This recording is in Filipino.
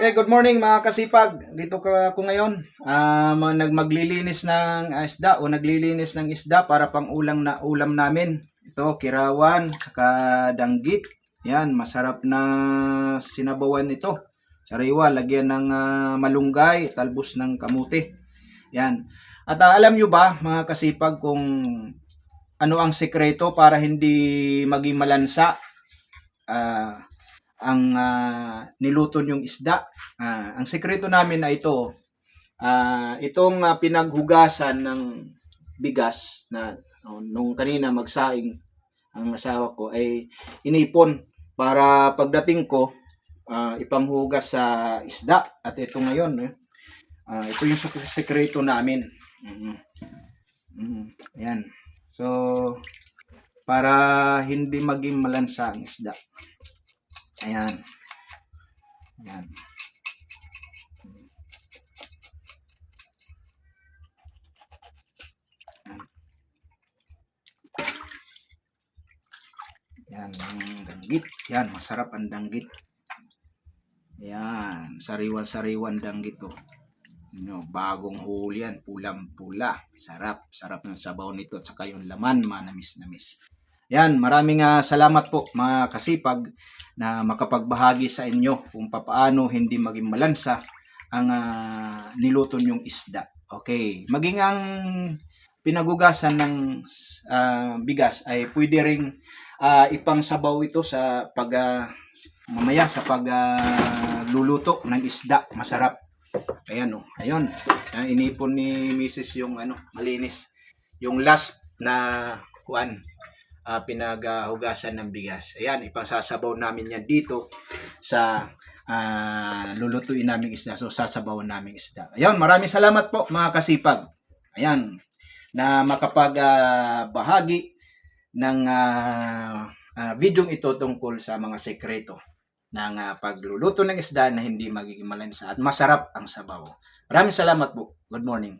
Okay, good morning mga kasipag. Dito ka ako ngayon. Maglilinis ng isda o naglilinis ng isda para pang ulam namin. Ito, kirawan, saka danggit. Yan, masarap na sinabawan ito. Sariwa, lagyan ng malunggay, talbos ng kamuti. Yan. At alam nyo ba mga kasipag kung ano ang sekreto para hindi maging malansa? Ang niluto yung isda. Ang sekreto namin na ito, itong pinaghugasan ng bigas na nung kanina magsaing ang asawa ko ay inipon para pagdating ko ipanghugas sa isda. At ito ngayon, ito yung sekreto namin. Ayan. So, para hindi maging malansa ang isda. Ayan. Ayan. Ayan, ang danggit. Ayan, masarap ang danggit. Ayan, sariwan-sariwan danggit to. Bagong huli yan, pulang-pula. Sarap ng sabaw nito at saka yung laman, manamis-namis. Yan, maraming salamat po mga kasipag na makapagbahagi sa inyo kung paano hindi maging malansa ang niluto nyong isda. Okay, maging ang pinagugasan ng bigas ay pwede ring ipang sabaw ito sa mamaya sa pagluluto ng isda. Masarap. Ayan ayun. Inipon ni Mrs. yung malinis. Yung last na pinaghugasan ng bigas. Ayan, ipasasabaw namin yan dito sa lulutuin naming isda. So, sasabawan naming isda. Ayan, maraming salamat po mga kasipag. Ayan, na makapagbahagi ng video ito tungkol sa mga sekreto ng pagluluto ng isda na hindi magiging malansa at masarap ang sabaw. Maraming salamat po. Good morning.